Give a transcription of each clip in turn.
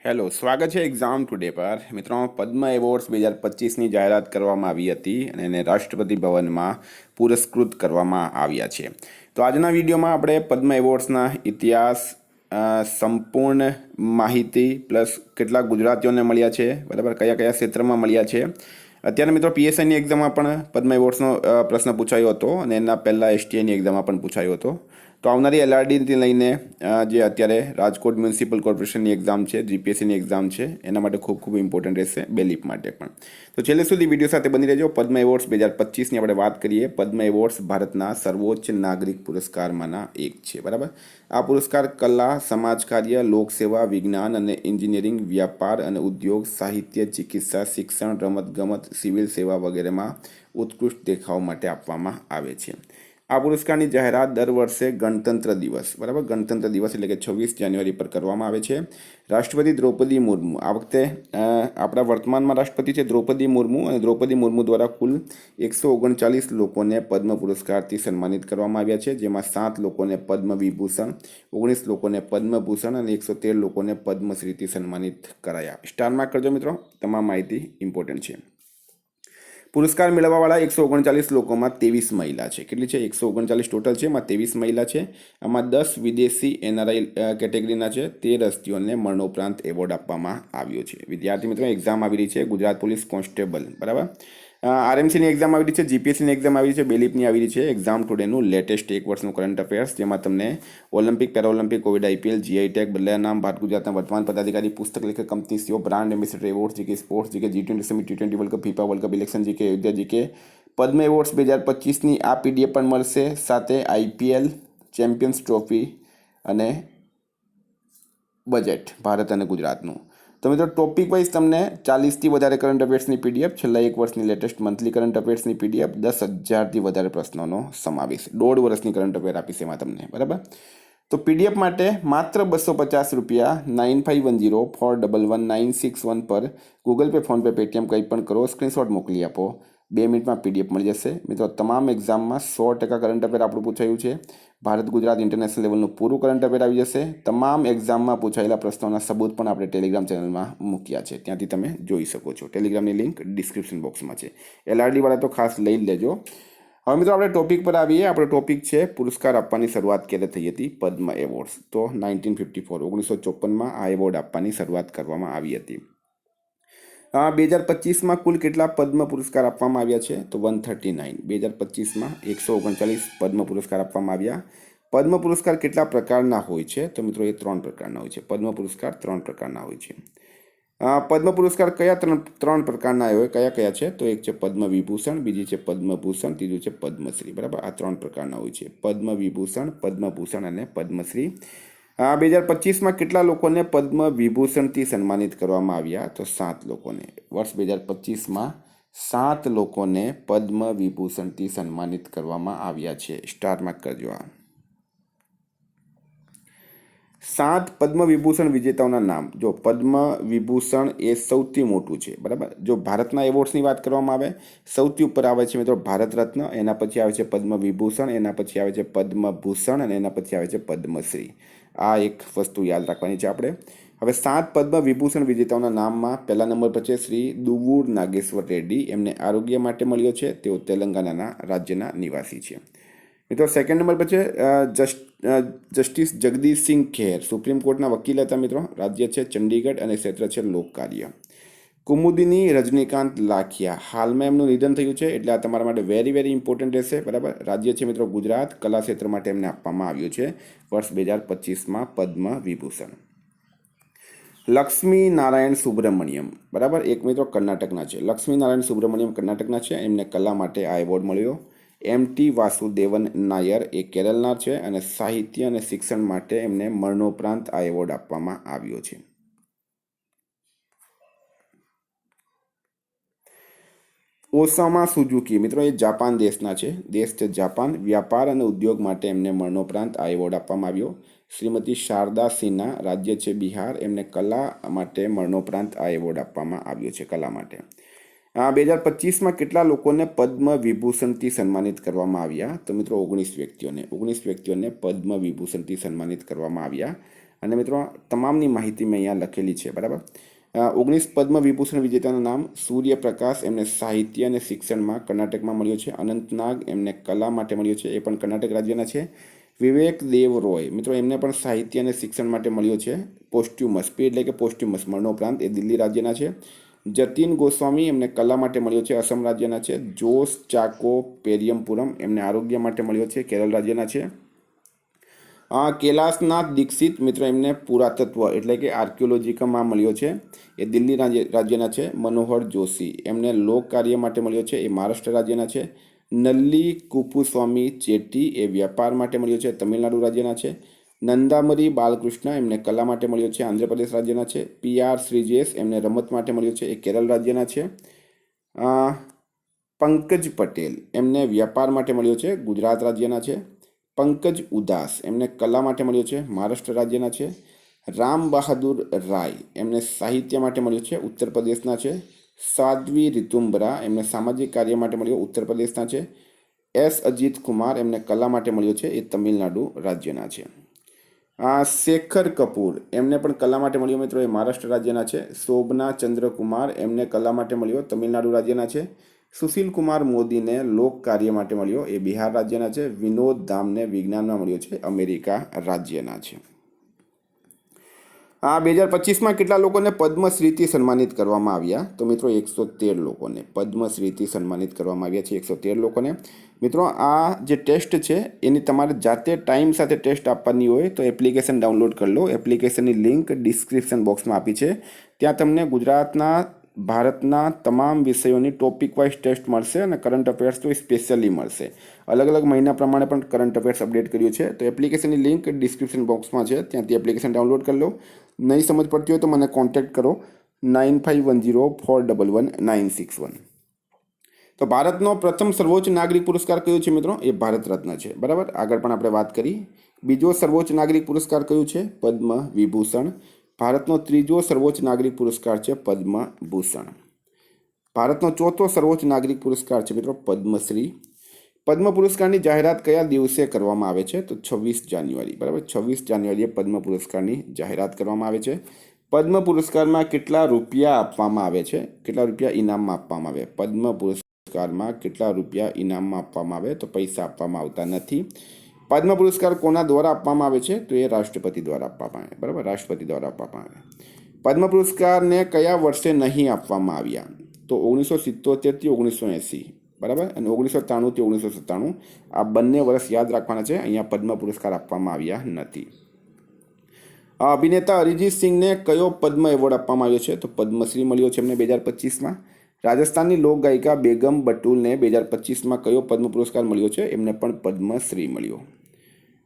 Hello, સ્વાગત છે exam today પર. મિત્રો, પદ્મ એવોર્ડ્સ 2025ની જાહેરાત કરવામાં આવી હતી અને એને રાષ્ટ્રપતિ ભવનમાં પુરસ્કૃત કરવામાં આવ્યા છે. તો આજના વિડીયોમાં આપણે પદ્મ એવોર્ડ્સના ઇતિહાસ, સંપૂર્ણ માહિતી પ્લસ કેટલા ગુજરાતીઓને મળ્યા છે, બરાબર, કયા કયા ક્ષેત્રમાં મળ્યા છે. અત્યારે મિત્રો પીએસઆઈની એક્ઝામમાં પણ પદ્મ એવોર્ડ્સનો પ્રશ્ન પૂછાયો હતો અને એના પહેલાં એસટીઆઈની એક્ઝામમાં પણ પૂછાયો હતો. તો આવનારી એલઆરડીથી લઈને જે અત્યારે રાજકોટ મ્યુનિસિપલ કોર્પોરેશનની એક્ઝામ છે, જીપીએસસીની એક્ઝામ છે, એના માટે ખૂબ ખૂબ ઇમ્પોર્ટન્ટ રહેશે, બેલીફ માટે પણ. તો છેલ્લે સુધી વિડીયો સાથે બની રહેજો. પદ્મ એવોર્ડ્સ 2025ની આપણે વાત કરીએ. પદ્મ એવોર્ડ્સ ભારતના સર્વોચ્ચ નાગરિક પુરસ્કારમાંના એક છે, બરાબર. આ પુરસ્કાર કલા, સમાજ કાર્ય, લોકસેવા, વિજ્ઞાન અને એન્જિનિયરિંગ, વ્યાપાર અને ઉદ્યોગ, સાહિત્ય, ચિકિત્સા, શિક્ષણ, રમતગમત, સિવિલ સેવા વગેરેમાં ઉત્કૃષ્ટ દેખાવ માટે આપવામાં આવે છે. આ પુરસ્કારની જાહેરાત દર વર્ષે ગણતંત્ર દિવસ, બરાબર, ગણતંત્ર દિવસ એટલે કે 26 જાન્યુઆરી પર કરવામાં આવે છે. રાષ્ટ્રપતિ દ્રૌપદી મુર્મુ, આ વખતે આપણા વર્તમાનમાં રાષ્ટ્રપતિ છે દ્રૌપદી મુર્મુ, અને દ્રૌપદી મુર્મુ દ્વારા કુલ 139 લોકોને પદ્મ પુરસ્કારથી સન્માનિત કરવામાં આવ્યા છે, જેમાં 7 લોકોને પદ્મ વિભૂષણ, 19 લોકોને પદ્મભૂષણ અને 113 લોકોને પદ્મશ્રીથી સન્માનિત કરાયા. સ્ટાર માર્ક કરજો મિત્રો, તમામ માહિતી ઇમ્પોર્ટન્ટ છે. પુરસ્કાર મેળવવાવાળા 139 લોકોમાં 23 મહિલા છે. કેટલી છે? 139 ટોટલ છે, એમાં 23 મહિલા છે. આમાં 10 વિદેશી એનઆરઆઈ કેટેગરીના છે. 13 હસ્તીઓને મરણોપરાંત એવોર્ડ આપવામાં આવ્યો છે. વિદ્યાર્થી મિત્રો, એક્ઝામ આવી રહી છે ગુજરાત પોલીસ કોન્સ્ટેબલ, બરાબર. આરએમસીની એક્ઝામ આવી રહી છે, જીપીએસસીની એક્ઝામ આવી રહી છે, બેલીફની આવી રહી છે. એક્ઝામ ટુડેનું લેટેસ્ટ એક વર્ષનું કરંટ અફેર્સ, જેમાં તમને Olympic, Paralympic, Covid, IPL, GI tag, બદલાયા નામ, ભારત ગુજરાતના વર્તમાન પદાધિકારી, પુસ્તક લેખક, company CEO, brand ambassador award, GK sports, GK G20 summit, T20 world cup, FIFA world cup, election, GK Ayodhya, GK Padma awards 2025ની આ પીડીએફ પણ મળશે, સાથે આઈપીએલ, ચેમ્પિયન્સ ટ્રોફી અને બજેટ ભારત અને ગુજરાતનું. તો મિત્રો, ટોપિક વાઇઝ તમને 40થી વધારે કરંટ અફેર્સની પીડીએફ, છેલ્લા એક વર્ષની લેટેસ્ટ મંથલી કરંટ અફેર્સની પીડીએફ, 10,000થી વધારે પ્રશ્નોનો સમાવેશ, 1.5 વર્ષની કરંટ અફેર આપીશ એમાં તમને, બરાબર. તો પીડીએફ માટે માત્ર 250 રૂપિયા 9510411961 પર ગૂગલ પે, ફોનપે, પેટીએમ કંઈ પણ કરો, સ્ક્રીનશોટ મોકલી આપો, 2 મિનિટમાં પીડીએફ મળી જશે. મિત્રો, તમામ એક્ઝામમાં 100% કરંટ અફેર આપણું પૂછાયું છે. ભારત ગુજરાત ઇન્ટરનેશનલ લેવલનું પૂરું કરંટ અફેર આવી જશે. તમામ એક્ઝામમાં પૂછાયેલા પ્રશ્નોના સબૂત પણ આપણે ટેલિગ્રામ ચેનલમાં મૂક્યા છે, ત્યાંથી તમે જોઈ શકો છો. ટેલિગ્રામની લિંક ડિસ્ક્રિપ્શન બોક્સમાં છે. એલઆરડી વાળા તો ખાસ લઈ લેજો. હવે મિત્રો, આપણે ટોપિક પર આવીએ. આપણો ટોપિક છે પુરસ્કાર આપવાની શરૂઆત ક્યારે થઈ હતી પદ્મ એવોર્ડ્સ. તો 1954 આ એવોર્ડ આપવાની શરૂઆત કરવામાં આવી હતી. 2025માં કુલ કેટલા પદ્મ પુરસ્કાર આપવામાં આવ્યા છે? તો 139. 2025માં 139 પદ્મ પુરસ્કાર આપવામાં આવ્યા. પદ્મ પુરસ્કાર કેટલા પ્રકારના હોય છે? તો મિત્રો, એ 3 પ્રકારના હોય છે. પદ્મ પુરસ્કાર 3 પ્રકારના હોય છે. પદ્મ પુરસ્કાર કયા ત્રણ પ્રકારના હોય, કયા કયા છે? તો એક છે પદ્મ વિભૂષણ, બીજી છે પદ્મભૂષણ, ત્રીજું છે પદ્મશ્રી, બરાબર. આ 3 પ્રકારના હોય છે: પદ્મ વિભૂષણ, પદ્મભૂષણ અને પદ્મશ્રી. 2025માં કેટલા લોકોને પદ્મ વિભૂષણથી સન્માનિત કરવામાં આવ્યા? તો 7 લોકોને. વર્ષ 2025માં 7 લોકોને પદ્મ વિભૂષણથી સન્માનિત કરવામાં આવ્યા છે. સ્ટાર માર્ક કરજો. 7 પદ્મ વિભૂષણ વિજેતાઓના નામ. જો પદ્મ વિભૂષણ એ સૌથી મોટું છે, બરાબર. જો ભારતના એવોર્ડ્સની વાત કરવામાં આવે, સૌથી ઉપર આવે છે મિત્રો ભારત રત્ન, એના પછી આવે છે પદ્મ વિભૂષણ, એના પછી આવે છે પદ્મભૂષણ અને એના પછી આવે છે પદ્મશ્રી. આ એક વસ્તુ યાદ રાખવાની છે આપણે. હવે 7 પદ્મ વિભૂષણ વિજેતાઓના નામમાં પહેલા નંબર પર છે શ્રી દુવ્વૂર નાગેશ્વર રેડ્ડી. એમને આરોગ્ય માટે મળ્યો છે. તેઓ તેલંગાણાના રાજ્યના નિવાસી છે. મિત્રો, સેકન્ડ નંબર પર છે જસ્ટિસ જગદીશસિંહ ખેર, સુપ્રીમ કોર્ટના વકીલ હતા મિત્રો. રાજ્ય છે ચંડીગઢ અને ક્ષેત્ર છે લોકકાર્ય. કુમુદિની રજનીકાંત લાખિયા, હાલમાં એમનું નિધન થયું છે, એટલે આ તમારા માટે વેરી વેરી ઇમ્પોર્ટન્ટ રહેશે, બરાબર. રાજ્ય છે મિત્રો ગુજરાત. કલા ક્ષેત્ર માટે એમને આપવામાં આવ્યું છે વર્ષ 2025માં પદ્મ વિભૂષણ. લક્ષ્મી નારાયણ સુબ્રમણ્યમ, બરાબર, એક મિત્રો કર્ણાટકના છે. લક્ષ્મી નારાયણ સુબ્રમણ્યમ કર્ણાટકના છે. એમને કલા માટે આ એવોર્ડ મળ્યો. MT વાસુદેવન નાયર એ કેરળના છે અને સાહિત્ય અને શિક્ષણ માટે એમને મરણોપરાંત આ એવોર્ડ આપવામાં આવ્યો છે. ઓસામા સુઝુકી, મિત્રો એ જાપાન દેશના છે. દેશ છે જાપાન. વ્યાપાર અને ઉદ્યોગ માટે એમને મરણોપરાંત આ એવોર્ડ આપવામાં આવ્યો. શ્રીમતી શારદા સિન્હા, રાજ્ય છે બિહાર. એમને કલા માટે મરણોપરાંત આ એવોર્ડ આપવામાં આવ્યો છે, કલા માટે. 2025માં કેટલા લોકોને પદ્મ વિભૂષણથી સન્માનિત કરવામાં આવ્યા? તો મિત્રો 19 વ્યક્તિઓને. 19 વ્યક્તિઓને પદ્મ વિભૂષણથી સન્માનિત કરવામાં આવ્યા. અને મિત્રો તમામની માહિતી મેં અહીંયા લખેલી છે, બરાબર. 19 પદ્મ વિભૂષણ વિજેતાનું નામ: સૂર્યપ્રકાશ, એમને સાહિત્ય અને શિક્ષણમાં કર્ણાટકમાં મળ્યો છે. અનંતનાગ, એમને કલા માટે મળ્યો છે, એ પણ કર્ણાટક રાજ્યના છે. વિવેક દેવ રોય, મિત્રો એમને પણ સાહિત્ય અને શિક્ષણ માટે મળ્યો છે. પોસ્ટ્યુમસ, પી એટલે કે પોસ્ટ્યુમસ, મરણોપરાંત, એ દિલ્હી રાજ્યના છે. જતીન ગોસ્વામી, એમને કલા માટે મળ્યો છે, અસમ રાજ્યના છે. જોસ ચાકો પેરિયમપુરમ, એમને આરોગ્ય માટે મળ્યો છે, કેરળ રાજ્યના છે. કૈલાસનાથ દીક્ષિત, મિત્રો એમને પુરાતત્વ એટલે કે આર્કિયોલોજીમાં મળ્યો છે, એ દિલ્હી રાજ્યના છે. મનોહર જોશી, એમને લોક કાર્ય માટે મળ્યો છે, એ મહારાષ્ટ્ર રાજ્યના છે. નલ્લી કુપુસ્વામી ચેટ્ટી, એ વ્યાપાર માટે મળ્યો છે, તમિલનાડુ રાજ્યના છે. નંદામરી બાલકૃષ્ણ, એમને કલા માટે મળ્યો છે, આંધ્રપ્રદેશ રાજ્યના છે. PR શ્રીજેશ, એમને રમત માટે મળ્યો છે, એ કેરળ રાજ્યના છે. પંકજ પટેલ, એમને વ્યાપાર માટે મળ્યો છે, ગુજરાત રાજ્યના છે. પંકજ ઉદાસ, એમને કલા માટે મળ્યો છે, મહારાષ્ટ્ર રાજ્યના છે. રામ બહાદુર રાય, એમને સાહિત્ય માટે મળ્યો છે, ઉત્તર પ્રદેશના છે. સાધ્વી રિતુમ્બરા, એમને સામાજિક કાર્ય માટે મળ્યો, ઉત્તર પ્રદેશના છે. S અજીત કુમાર, એમને કલા માટે મળ્યો છે, એ તમિલનાડુ રાજ્યના છે. શેખર કપૂર, એમને પણ કલા માટે મળ્યો, મિત્રો એ મહારાષ્ટ્ર રાજ્યના છે. શોભના ચંદ્રકુમાર, એમને કલા માટે મળ્યો, તમિલનાડુ રાજ્યના છે. સુશીલ કુમાર મોદીને લોક કાર્ય માટે મળ્યો, એ બિહાર રાજ્યના છે. વિનોદ ધામને વિજ્ઞાનમાં મળ્યો છે, અમેરિકા રાજ્યના છે. 2025માં કેટલા લોકોને પદ્મશ્રીથી સન્માનિત કરવામાં આવ્યા? તો મિત્રો 113 લોકોને પદ્મશ્રીથી સન્માનિત કરવામાં આવ્યા છે, 113 લોકોને. મિત્રો આ જે ટેસ્ટ છે એની તમારે જાતે ટાઈમ સાથે ટેસ્ટ આપવાની હોય તો એપ્લિકેશન ડાઉનલોડ કરી લો. એપ્લિકેશનની લિંક ડિસ્ક્રિપ્શન બોક્સમાં આપી છે. ત્યાં તમને ગુજરાતના, ભારતના તમામ વિષયોની ટોપિક વાઇઝ ટેસ્ટ મળશે અને કરંટ અફેર્સ તો સ્પેશિયલી મળશે. અલગ અલગ મહિના પ્રમાણે પણ કરંટ અફેર્સ અપડેટ કર્યું છે. તો એપ્લિકેશનની લિંક ડિસ્ક્રિપ્શન બોક્સમાં છે, ત્યાંથી એપ્લિકેશન ડાઉનલોડ કરી લો. નહીં સમજ પડતી હોય તો મને કોન્ટેક્ટ કરો 9510411961. તો ભારતનો પ્રથમ સર્વોચ્ચ નાગરિક પુરસ્કાર કયો છે મિત્રો? એ ભારત રત્ન છે, બરાબર. આગળ પણ આપણે વાત કરી. બીજો સર્વોચ્ચ નાગરિક પુરસ્કાર કયો છે? પદ્મ વિભૂષણ. ભારતનો ત્રીજો સર્વોચ્ચ નાગરિક પુરસ્કાર છે પદ્મ ભૂષણ. ભારતનો ચોથો સર્વોચ્ચ નાગરિક પુરસ્કાર છે મિત્રો પદ્મશ્રી. પદ્મ પુરસ્કારની જાહેરાત કયા દિવસે કરવામાં આવે છે? તો 26 જાન્યુઆરી, બરાબર. 26 જાન્યુઆરીએ પદ્મ પુરસ્કારની જાહેરાત કરવામાં આવે છે. પદ્મ પુરસ્કારમાં કેટલા રૂપિયા આપવામાં આવે છે? કેટલા રૂપિયા ઇનામમાં આપવામાં આવે? પદ્મ પુરસ્કારમાં કેટલા રૂપિયા ઇનામમાં આપવામાં આવે? તો પૈસા આપવામાં આવતા નથી. પદ્મ પુરસ્કાર કોના દ્વારા આપવામાં આવે છે? તો એ રાષ્ટ્રપતિ દ્વારા આપવામાં આવે, બરાબર. રાષ્ટ્રપતિ દ્વારા આપવામાં આવે. પદ્મ પુરસ્કારને કયા વર્ષે નહીં આપવામાં આવ્યા? તો 1977 થી 1980, બરાબર. અને 1993 થી 1997, આ બંને વર્ષ યાદ રાખવાના છે. અહીંયા પદ્મ પુરસ્કાર આપવામાં આવ્યા નથી. અભિનેતા અરિજીત સિંહને કયો પદ્મ એવોર્ડ આપવામાં આવ્યો છે? તો પદ્મશ્રી મળ્યો છે એમને 2025માં. રાજસ્થાનની લોકગાયિકા બેગમ બટુલને 2025માં કયો પદ્મ પુરસ્કાર મળ્યો છે? એમને પણ પદ્મશ્રી મળ્યો.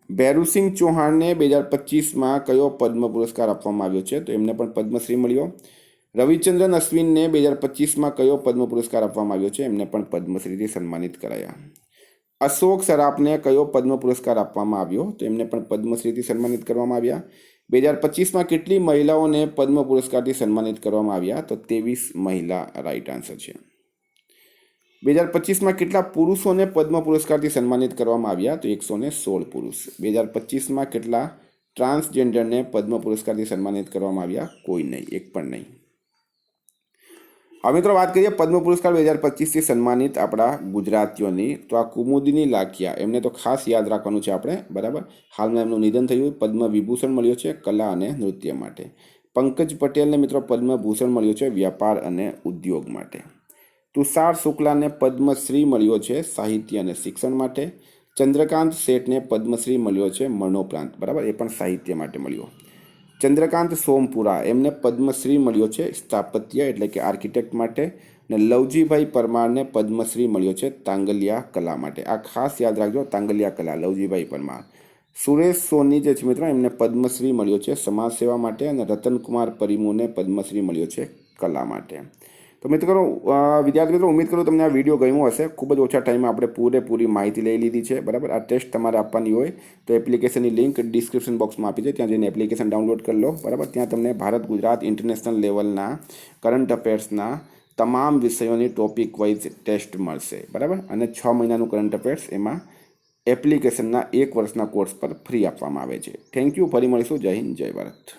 ભૈરુસિંહ ચૌહાણને 2025માં કયો પદ્મ પુરસ્કાર આપવામાં આવ્યો છે? તો એમને પણ પદ્મશ્રી મળ્યો. રવિચંદ્રન અશ્વિનને 2025માં કયો પદ્મ પુરસ્કાર આપવામાં આવ્યો છે? એમને પણ પદ્મશ્રીથી સન્માનિત કરાયા. અશોક સરાફને કયો પદ્મ પુરસ્કાર આપવામાં આવ્યો? તો એમને પણ પદ્મશ્રીથી સન્માનિત કરવામાં આવ્યા. 2025માં કેટલી મહિલાઓને પદ્મ પુરસ્કારથી સન્માનિત કરવામાં આવ્યા? તો 23 મહિલા રાઈટ આન્સર છે. 2025માં કેટલા પુરુષોને પદ્મ પુરસ્કારથી સન્માનિત કરવામાં આવ્યા? તો 116 પુરુષ. 2025માં કેટલા ટ્રાન્સજેન્ડરને પદ્મ પુરસ્કારથી સન્માનિત કરવામાં આવ્યા? કોઈ નહીં, એક પણ નહીં. હવે મિત્રો વાત કરીએ પદ્મ પુરસ્કાર 2025થી સન્માનિત આપણા ગુજરાતીઓની. તો આ કુમુદિની લાખિયા, એમને તો ખાસ યાદ રાખવાનું છે આપણે, બરાબર. હાલમાં એમનું નિધન થયું. પદ્મ વિભૂષણ મળ્યો છે કલા અને નૃત્ય માટે. પંકજ પટેલને મિત્રો પદ્મભૂષણ મળ્યો છે વ્યાપાર અને ઉદ્યોગ માટે. તુષાર શુક્લાને પદ્મશ્રી મળ્યો છે સાહિત્ય અને શિક્ષણ માટે. ચંદ્રકાંત શેઠને પદ્મશ્રી મળ્યો છે મરણોપરાંત, બરાબર. એ પણ સાહિત્ય માટે મળ્યો. ચંદ્રકાંત સોમપુરા, એમને પદ્મશ્રી મળ્યો છે સ્થાપત્ય એટલે કે આર્કિટેક્ટ માટે. અને લવજીભાઈ પરમારને પદ્મશ્રી મળ્યો છે તાંગલિયા કલા માટે. આ ખાસ યાદ રાખજો, તાંગલિયા કલા, લવજીભાઈ પરમાર. સુરેશ સોની જે છે મિત્રો, એમને પદ્મશ્રી મળ્યો છે સમાજ સેવા માટે. અને રતનકુમાર પરિમુને પદ્મશ્રી મળ્યો છે કલા માટે. તો મિત્રો વિદ્યાર્થી મિત્રો, ઉમ્મીદ કરું તમને આ વિડીયો ગમ્યો હશે. ખૂબ જ ઓછા ટાઈમમાં આપણે પૂરેપૂરી માહિતી લઈ લીધી છે, બરાબર. આ ટેસ્ટ તમારે આપવાની હોય તો એપ્લિકેશનની લિંક ડિસ્ક્રિપ્શન બોક્સમાં આપી છે, ત્યાં જઈને એપ્લિકેશન ડાઉનલોડ કરી લો, બરાબર. ત્યાં તમને ભારત, ગુજરાત, ઇન્ટરનેશનલ લેવલના કરંટ અફેર્સના તમામ વિષયોની ટોપિક વાઇઝ ટેસ્ટ મળશે, બરાબર. અને 6 મહિનાનું કરંટ અફેર્સ એમાં એપ્લિકેશનના 1 વર્ષના કોર્સ પર ફ્રી આપવામાં આવે છે. Thank you. ફરી મળીશું. જય હિન્દ, જય ભારત.